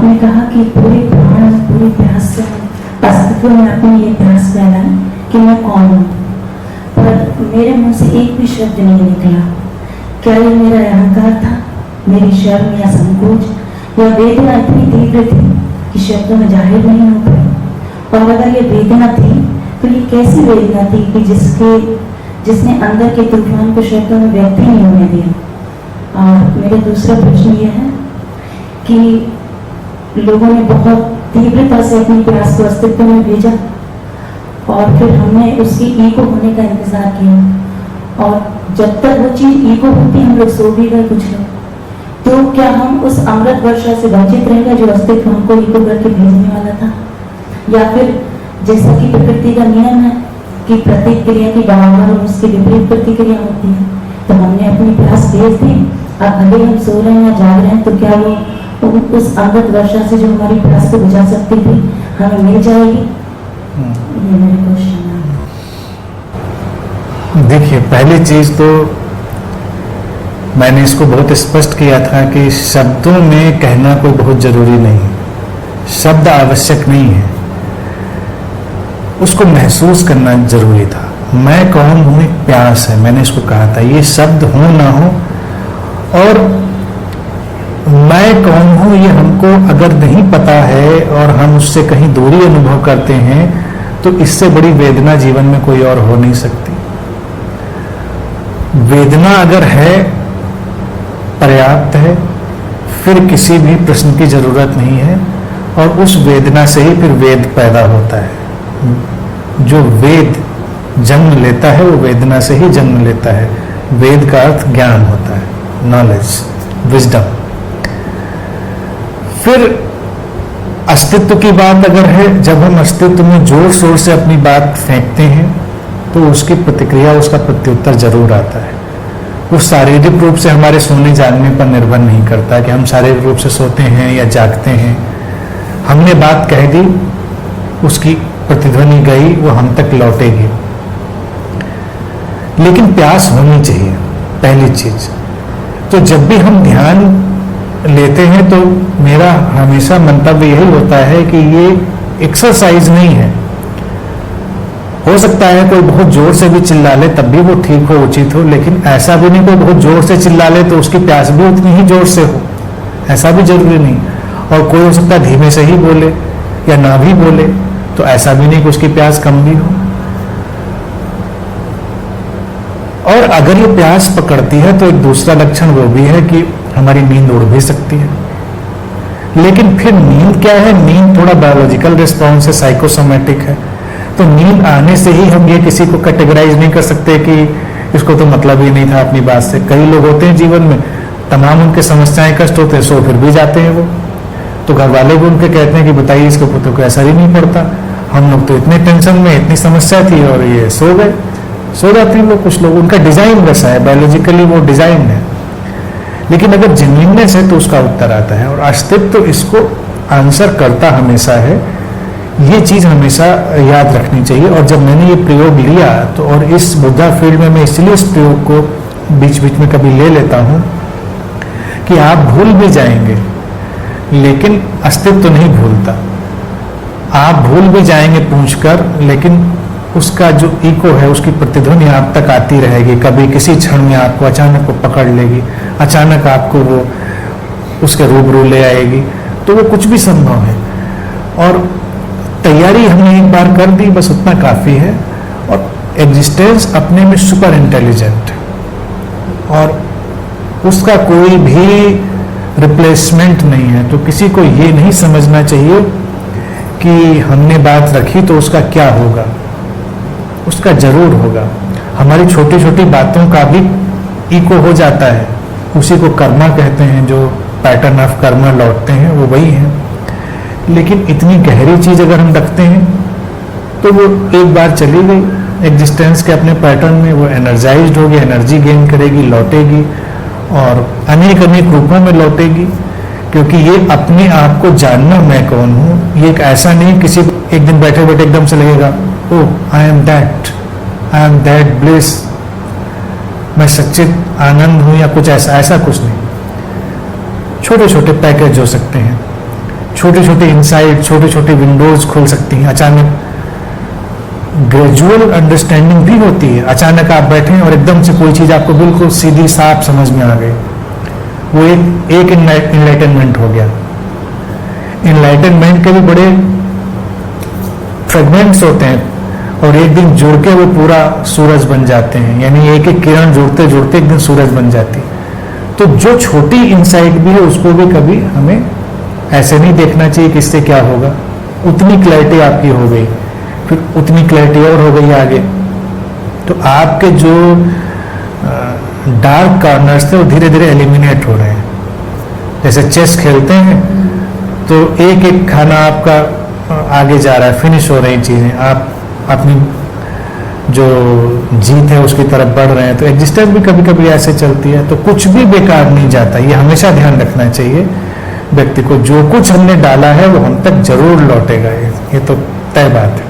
आपने कहा कि पूरे प्राण पूरे प्यास से अस्तित्व में आपने ये प्यास पैदा कि मैं कौन हूँ, पर मेरे मुंह से एक भी शब्द नहीं निकला। क्या ये मेरा अहंकार था, मेरी शर्म या संकोच, या वेदना इतनी तीव्र थी कि शब्दों में जाहिर नहीं हो पाई? और अगर ये वेदना थी तो ये कैसी वेदना थी कि जिसने अंदर के तूफान को शब्दों में व्यक्त ही नहीं होने दिया? और मेरा दूसरा प्रश्न ये है कि लोगों ने बहुत तीव्रता से अपनी प्यास को अस्तित्व में भेजा और फिर हमने उसकी ईगो होने का इंतजार किया, और जब तक वो चीज ईगो होती हम लोग सो भी गए कुछ लोग। तो क्या हम उस अमृत वर्षा से वंचित रहेंगे जो अस्तित्व हमको ईगो करके भेजने वाला था? या फिर जैसा कि प्रकृति का नियम है कि प्रतिक्रिया की बराबर और उसकी विपरीत प्रतिक्रिया होती है, तो हमने अपनी प्यास भेज दी, अब भले हम सो रहे हैं या जाग रहे हैं, तो क्या वो उस अमृत वर्षा से जो हमारी प्यास को बुझा सकती थी हमें मिल जाएगी? ये मेरे क्वेश्चन है। देखिए, पहली चीज तो मैंने इसको बहुत स्पष्ट किया था कि शब्दों में कहना कोई बहुत जरूरी नहीं है, शब्द आवश्यक नहीं है, उसको महसूस करना जरूरी था। मैं कौन हूं एक प्यास है, मैंने इसको कहा था, ये शब्द हो ना हो, और मैं कौन हूं ये हमको अगर नहीं पता है और हम उससे कहीं दूरी अनुभव करते हैं तो इससे बड़ी वेदना जीवन में कोई और हो नहीं सकती। वेदना अगर है, पर्याप्त है, फिर किसी भी प्रश्न की जरूरत नहीं है, और उस वेदना से ही फिर वेद पैदा होता है। जो वेद जन्म लेता है वो वेदना से ही जन्म लेता है। वेद का अर्थ ज्ञान होता है, नॉलेज, विजडम। फिर अस्तित्व की बात अगर है, जब हम अस्तित्व में जोर शोर से अपनी बात फेंकते हैं तो उसकी प्रतिक्रिया, उसका प्रत्युत्तर जरूर आता है। वो शारीरिक रूप से हमारे सोने जागने पर निर्भर नहीं करता कि हम शारीरिक रूप से सोते हैं या जागते हैं। हमने बात कह दी, उसकी प्रतिध्वनि गई, वो हम तक लौटेगी। लेकिन प्यास होनी चाहिए, पहली चीज। तो जब भी हम ध्यान लेते हैं तो मेरा हमेशा मंतव्य यही होता है कि ये एक्सरसाइज नहीं है। हो सकता है कोई बहुत जोर से भी चिल्ला ले तब भी वो ठीक हो, उचित हो, लेकिन ऐसा भी नहीं कोई बहुत जोर से चिल्ला ले तो उसकी प्यास भी उतनी ही जोर से हो, ऐसा भी जरूरी नहीं। और कोई हो सकता है धीमे से ही बोले या ना भी बोले, तो ऐसा भी नहीं कि उसकी प्यास कम भी हो। और अगर ये प्यास पकड़ती है तो एक दूसरा लक्षण वो भी है कि हमारी नींद उड़ भी सकती है। लेकिन फिर नींद क्या है? नींद थोड़ा बायोलॉजिकल रिस्पॉन्स है, साइकोसोमेटिक है। तो नींद आने से ही हम ये किसी को कैटेगराइज नहीं कर सकते कि इसको तो मतलब ही नहीं था अपनी बात से। कई लोग होते हैं जीवन में, तमाम उनके समस्याएं कष्ट होते हैं, सो फिर भी जाते हैं वो, तो घर वाले भी उनके कहते हैं कि बताइए इसके ऊपर तो कोई असर ही नहीं पड़ता, हम लोग तो इतने टेंशन में, इतनी समस्या थी और ये सो गए। सो जाते हैं लोग, कुछ लोग, उनका डिजाइन वैसा है, बायोलॉजिकली वो डिजाइन है। लेकिन अगर जेन्युइननेस है तो उसका उत्तर आता है, और अस्तित्व तो इसको आंसर करता हमेशा है। ये चीज हमेशा याद रखनी चाहिए। और जब मैंने ये प्रयोग लिया तो, और इस बुद्धा फील्ड में मैं इसलिए इस प्रयोग को बीच बीच में कभी ले लेता हूं कि आप भूल भी जाएंगे लेकिन अस्तित्व तो नहीं भूलता। आप भूल भी जाएंगे पूछकर, लेकिन उसका जो इको है, उसकी प्रतिध्वनि आप तक आती रहेगी। कभी किसी क्षण में आपको अचानक वो पकड़ लेगी, अचानक आपको वो उसके रूबरू ले आएगी। तो वो कुछ भी संभव है, और तैयारी हमने एक बार कर दी, बस उतना काफी है। और एग्जिस्टेंस अपने में सुपर इंटेलिजेंट, और उसका कोई भी रिप्लेसमेंट नहीं है। तो किसी को ये नहीं समझना चाहिए कि हमने बात रखी तो उसका क्या होगा, उसका जरूर होगा। हमारी छोटी छोटी बातों का भी इको हो जाता है, उसी को कर्मा कहते हैं, जो पैटर्न ऑफ कर्मा लौटते हैं वो वही है। लेकिन इतनी गहरी चीज अगर हम रखते हैं तो वो एक बार चली गई एग्जिस्टेंस के अपने पैटर्न में, वो एनर्जाइज्ड होगी, एनर्जी गेन करेगी, लौटेगी, और अनेक अनेक रूपों में लौटेगी। क्योंकि ये अपने आप को जानना, मैं कौन हूँ, ये एक ऐसा नहीं किसी को एक दिन बैठे बैठे एकदम से लगेगा ओह आई एम दैट ब्लिस, मैं सच्चित आनंद हूं, या कुछ ऐसा, ऐसा कुछ नहीं। छोटे छोटे पैकेज हो सकते हैं, छोटे छोटे इंसाइट, छोटे छोटे विंडोज खुल सकती हैं अचानक। ग्रेजुअल अंडरस्टैंडिंग भी होती है, अचानक आप बैठे और एकदम से कोई चीज आपको बिल्कुल सीधी साफ समझ में आ गई, वो एक इनलाइटनमेंट हो गया। इनलाइटनमेंट के भी बड़े फ्रेगमेंट्स होते हैं और एक दिन जुड़ के वो पूरा सूरज बन जाते हैं, यानी एक एक किरण जुड़ते जुड़ते एक दिन सूरज बन जाती है। तो जो छोटी इंसाइट भी है उसको भी कभी हमें ऐसे नहीं देखना चाहिए कि इससे क्या होगा। उतनी क्लैरिटी आपकी हो गई, फिर उतनी क्लैरिटी और हो गई आगे, तो आपके जो डार्क कॉर्नर्स थे वो धीरे धीरे एलिमिनेट हो रहे हैं। जैसे चेस खेलते हैं तो एक एक खाना आपका आगे जा रहा है, फिनिश हो रही चीजें, आप अपनी जो जीत है उसकी तरफ बढ़ रहे हैं। तो एग्जिस्टेंस भी कभी कभी ऐसे चलती है, तो कुछ भी बेकार नहीं जाता, ये हमेशा ध्यान रखना चाहिए व्यक्ति को। जो कुछ हमने डाला है वो हम तक जरूर लौटेगा, ये तो तय बात है।